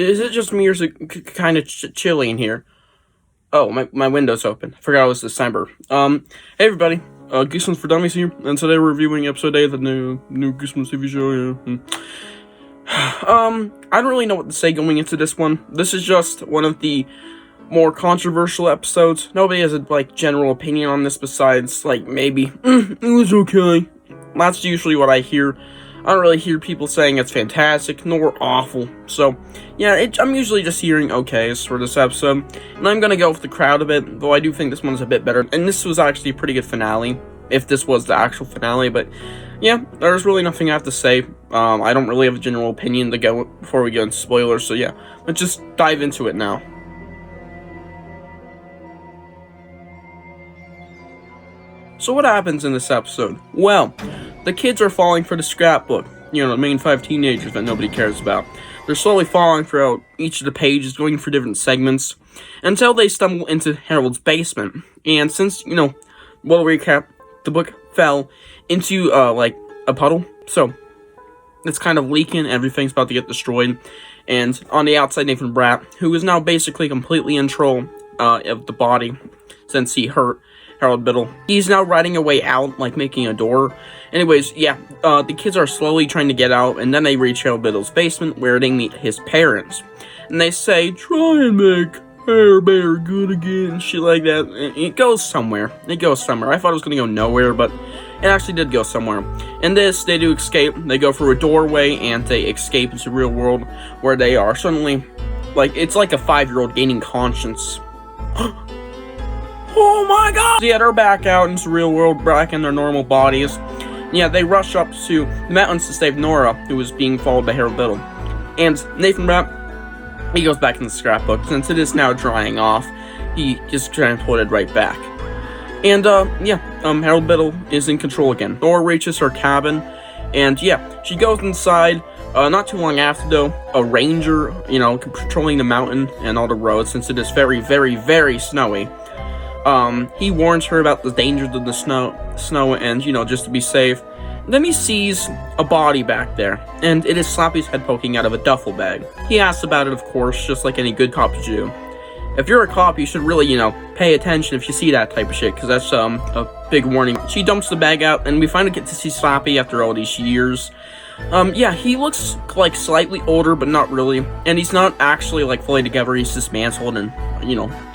Is it just me or is it kind of chilly in here? Oh, my window's open. I forgot it was December. Hey everybody, Goosebumps for Dummies here, and today we're reviewing episode 8 of the new Goosebumps TV show, I don't really know what to say going into this one. This is just one of the more controversial episodes. Nobody has a, general opinion on this besides, maybe, it was okay. That's usually what I hear. I don't really hear people saying it's fantastic, nor awful. So, yeah, I'm usually just hearing okays for this episode. And I'm gonna go with the crowd a bit, though I do think this one's a bit better. And this was actually a pretty good finale, if this was the actual finale. But, yeah, there's really nothing I have to say. I don't really have a general opinion to go before we get into spoilers. So, yeah, let's just dive into it now. So what happens in this episode? Well, the kids are falling for the scrapbook. You know, the main 5 teenagers that nobody cares about. They're slowly falling throughout each of the pages, going for different segments, until they stumble into Harold's basement. And since, well, recap, the book fell into, a puddle. So, it's kind of leaking, everything's about to get destroyed. And on the outside, Nathan Bratt, who is now basically completely in control of the body, since he hurt Harold Biddle. He's now riding a way out, making a door. Anyways, yeah, the kids are slowly trying to get out, and then they reach Harold Biddle's basement, where they meet his parents. And they say, try and make Hair Bear good again, shit like that. And it goes somewhere. I thought it was gonna go nowhere, but it actually did go somewhere. In this, they do escape. They go through a doorway, and they escape into the real world, where they are suddenly, it's like a 5-year-old gaining conscience. Oh my god! Yeah, they're back out into the real world, back in their normal bodies. Yeah, they rush up to the mountains to save Nora, who was being followed by Harold Biddle. And Nathan Bratt, he goes back in the scrapbook. Since it is now drying off, he just transported right back. And, Harold Biddle is in control again. Nora reaches her cabin, and yeah, she goes inside. Not too long after, though, a ranger, patrolling the mountain and all the roads, since it is very, very, very snowy. He warns her about the dangers of the snow and, just to be safe. Then he sees a body back there, and it is Slappy's head poking out of a duffel bag. He asks about it, of course, just like any good cop should do. If you're a cop, you should really, pay attention if you see that type of shit, because that's, a big warning. She dumps the bag out, and we finally get to see Slappy after all these years. Yeah, he looks, slightly older, but not really, and he's not actually, fully together. He's dismantled and,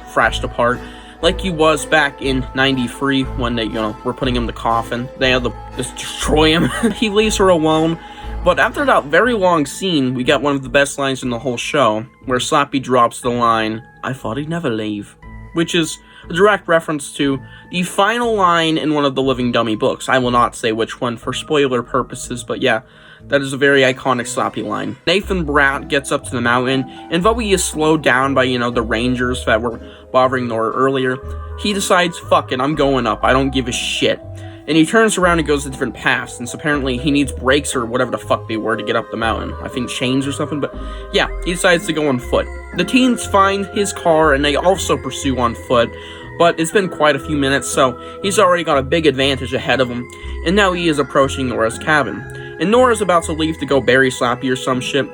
thrashed apart. Like he was back in 93 when they, were putting him in the coffin. They had to just destroy him. He leaves her alone. But after that very long scene, we got one of the best lines in the whole show, where Slappy drops the line, "I thought he'd never leave," which is a direct reference to the final line in one of the Living Dummy books. I will not say which one for spoiler purposes, but yeah, that is a very iconic Slappy line. Nathan Bratt gets up to the mountain, and though he is slowed down by, the rangers that were bothering Nora earlier, he decides, fuck it, I'm going up, I don't give a shit. And he turns around and goes a different path, since apparently he needs brakes or whatever the fuck they were to get up the mountain. I think chains or something, but yeah, he decides to go on foot. The teens find his car, and they also pursue on foot, but it's been quite a few minutes, so he's already got a big advantage ahead of him, and now he is approaching Nora's cabin. And Nora's about to leave to go bury Slappy or some shit,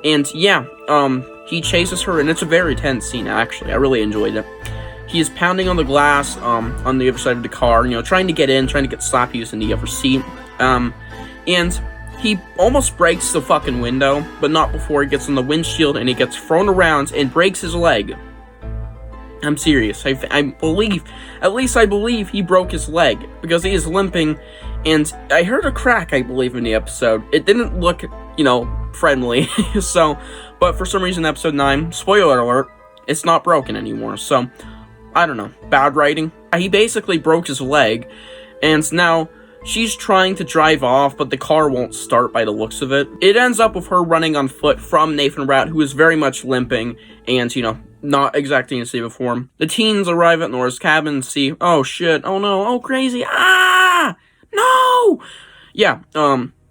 and yeah, he chases her, and it's a very tense scene, actually. I really enjoyed it. He is pounding on the glass, on the other side of the car, trying to get in, trying to get Slappy in the upper seat, and he almost breaks the fucking window, but not before he gets on the windshield, and he gets thrown around and breaks his leg. I'm serious. I believe, at least I believe he broke his leg, because he is limping, and I heard a crack, I believe, in the episode. It didn't look, friendly, so, but for some reason, episode 9, spoiler alert, it's not broken anymore, so, I don't know, bad writing. He basically broke his leg, and now she's trying to drive off, but the car won't start by the looks of it. It ends up with her running on foot from Nathan Bratt, who is very much limping, and, not exactly in stable form. The teens arrive at Nora's cabin and see, oh shit, oh no, oh crazy, ah, no! Yeah,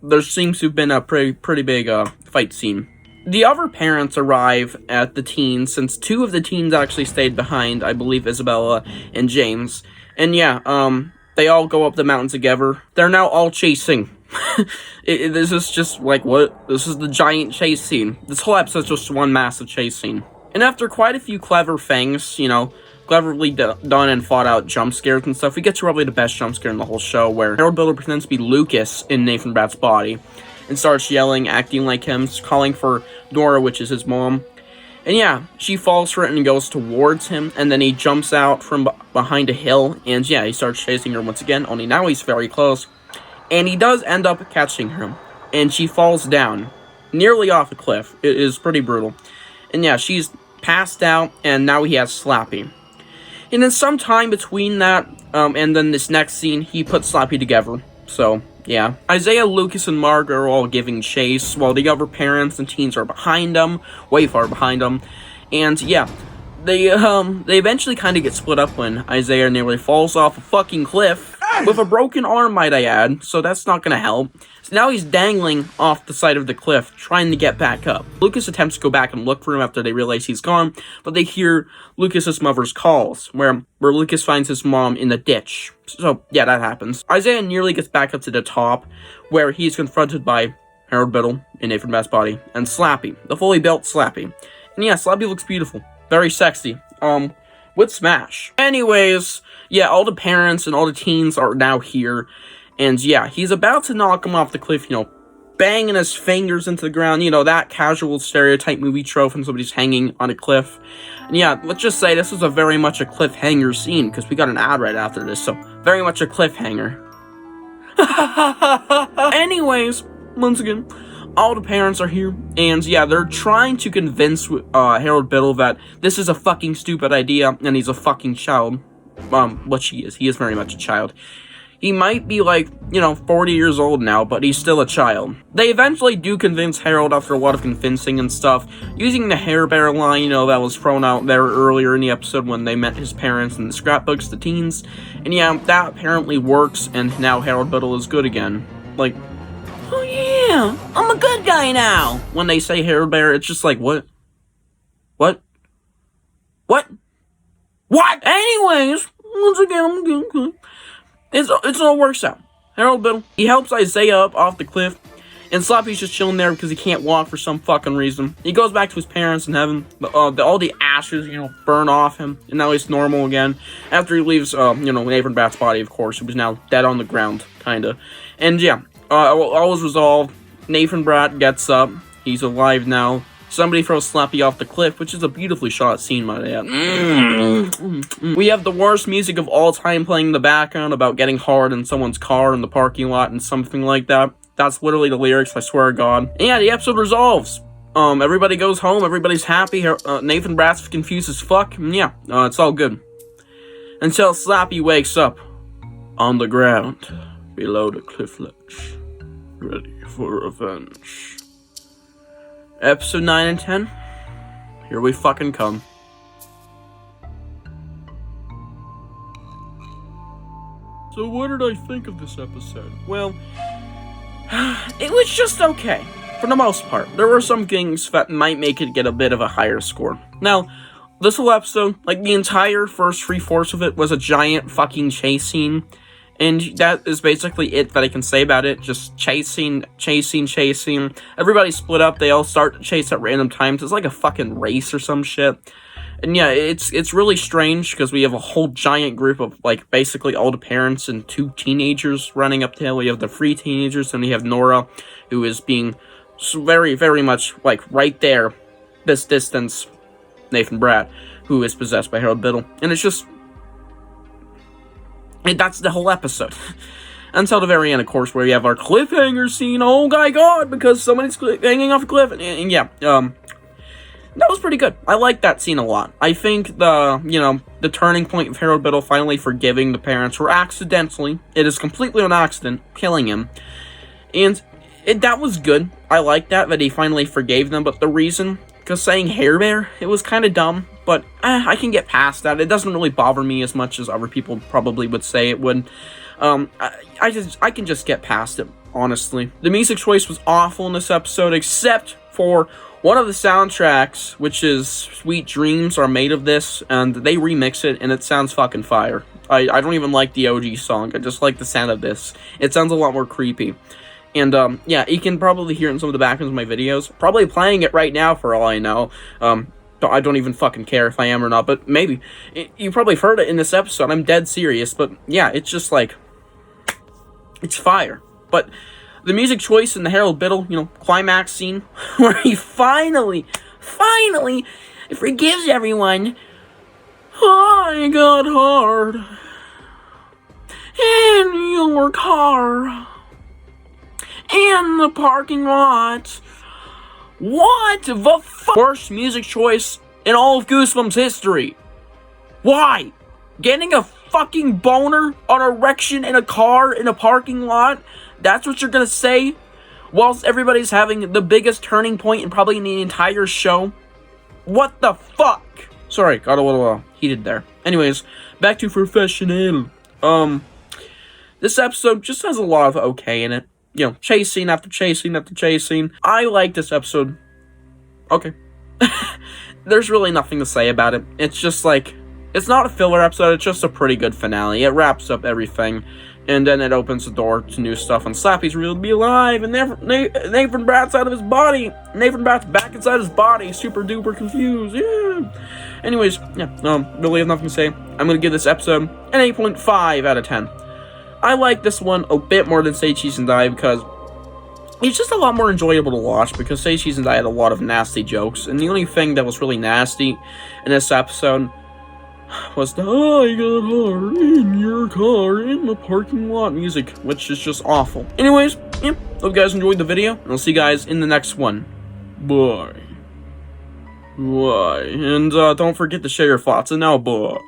there seems to have been a pretty big, fight scene. The other parents arrive at the teens, since 2 of the teens actually stayed behind, I believe Isabella and James. And yeah, they all go up the mountain together. They're now all chasing This is just like, what? This is the giant chase scene. This whole episode's just one massive chase scene. And after quite a few clever things, you know, cleverly done and fought out jump scares and stuff, we get to probably the best jump scare in the whole show, where Harold Builder pretends to be Lucas in Nathan Brad's body and starts yelling, acting like him, calling for Nora, which is his mom. And yeah, she falls for it and goes towards him, and then he jumps out from behind a hill, and yeah, he starts chasing her once again, only now he's very close. And he does end up catching her, and she falls down, nearly off a cliff. It is pretty brutal. And yeah, she's passed out, and now he has Slappy. And then sometime between that, and then this next scene, he puts Slappy together. So, yeah. Isaiah, Lucas, and Margaret are all giving chase, while the other parents and teens are behind them, way far behind them. And, yeah, they eventually kind of get split up when Isaiah nearly falls off a fucking cliff, with a broken arm, might I add, so that's not gonna help. So now he's dangling off the side of the cliff, trying to get back up. Lucas attempts to go back and look for him after they realize he's gone, but they hear Lucas's mother's calls, where Lucas finds his mom in the ditch. So, yeah, that happens. Isaiah nearly gets back up to the top, where he's confronted by Harold Biddle in Nathan Brad's body, and Slappy, the fully built Slappy. And yeah, Slappy looks beautiful. Very sexy. With Smash. Anyways, yeah, all the parents and all the teens are now here, and yeah, he's about to knock him off the cliff, you know, banging his fingers into the ground, you know, that casual stereotype movie trope when somebody's hanging on a cliff. And yeah, let's just say this was a very much a cliffhanger scene, because we got an ad right after this, so very much a cliffhanger. Anyways, once again, all the parents are here, and yeah, they're trying to convince Harold Biddle that this is a fucking stupid idea, and he's a fucking child. Which he is. He is very much a child. He might be like, you know, 40 years old now, but he's still a child. They eventually do convince Harold after a lot of convincing and stuff, using the Hair Bear line, you know, that was thrown out there earlier in the episode when they met his parents in the scrapbooks, the teens. And yeah, that apparently works, and now Harold Biddle is good again. Like, oh yeah, I'm a good guy now! When they say Hair Bear, it's just like, what? What? What? What? Anyways, once again, I'm good. It all works out. Harold Biddle, he helps Isaiah up off the cliff, and Slappy's just chilling there because he can't walk for some fucking reason. He goes back to his parents in heaven, but all the ashes, you know, burn off him, and now he's normal again. After he leaves, you know, Nathan Brad's body, of course, who was now dead on the ground, kinda. And yeah, all is resolved. Nathan Brad gets up. He's alive now. Somebody throws Slappy off the cliff, which is a beautifully shot scene, might I add. We have the worst music of all time playing in the background about getting hard in someone's car in the parking lot and something like that. That's literally the lyrics, I swear to God. And yeah, the episode resolves. Everybody goes home, everybody's happy. Nathan Brad's confused as fuck. And yeah, it's all good. Until Slappy wakes up on the ground below the cliff ledge, ready for revenge. Episode 9 and 10, here we fucking come. So what did I think of this episode? Well, it was just okay, for the most part. There were some things that might make it get a bit of a higher score. Now, this whole episode, like the entire first 3/4 of it was a giant fucking chase scene. And that is basically it that I can say about it. Just chasing. Everybody split up. They all start to chase at random times. It's like a fucking race or some shit. And yeah, it's really strange because we have a whole giant group of, like, basically all the parents and 2 teenagers running up the hill. We have the 3 teenagers, and we have Nora, who is being very, very much, like, right there, this distance, Nathan Brad, who is possessed by Harold Biddle. And it's just... and that's the whole episode. Until the very end, of course, where we have our cliffhanger scene. Oh my god, because somebody's hanging off a cliff. And yeah, that was pretty good. I like that scene a lot. I think the turning point of Harold Biddle finally forgiving the parents were accidentally, it is completely an accident, killing him. And that was good. I like that he finally forgave them, but the reason, because saying Hair Bear, it was kind of dumb. But I can get past that. It doesn't really bother me as much as other people probably would say it would. I can just get past it, honestly. The music choice was awful in this episode, except for one of the soundtracks, which is Sweet Dreams Are Made of This, and they remix it, and it sounds fucking fire. I don't even like the OG song. I just like the sound of this. It sounds a lot more creepy. And, yeah, you can probably hear it in some of the backgrounds of my videos. Probably playing it right now, for all I know. I don't even fucking care if I am or not, but maybe. You probably heard it in this episode. I'm dead serious, but, yeah, it's just, like, it's fire. But the music choice in the Harold Biddle, you know, climax scene, where he finally forgives everyone. I got hard in your car. In the parking lot. What the worst music choice in all of Goosebumps history? Why? Getting a fucking boner on erection in a car in a parking lot? That's what you're gonna say? Whilst everybody's having the biggest turning point in probably in the entire show? What the fuck? Sorry, got a little heated there. Anyways, back to Professional. This episode just has a lot of okay in it. You know, chasing after chasing after chasing. I like this episode. Okay. There's really nothing to say about it. It's just like, it's not a filler episode, it's just a pretty good finale. It wraps up everything, and then it opens the door to new stuff, and Slappy's real to be alive, and Nathan Brat's out of his body. Nathan Brat's back inside his body, super duper confused. Yeah. Anyways, yeah, really have nothing to say. I'm gonna give this episode an 8.5 out of 10. I like this one a bit more than Say Cheese and Die because it's just a lot more enjoyable to watch, because Say Cheese and Die had a lot of nasty jokes, and the only thing that was really nasty in this episode was the I got hard in your car in the parking lot music, which is just awful. Anyways, yeah, hope you guys enjoyed the video, and I'll see you guys in the next one. Bye. Bye. And don't forget to share your thoughts, and now bye.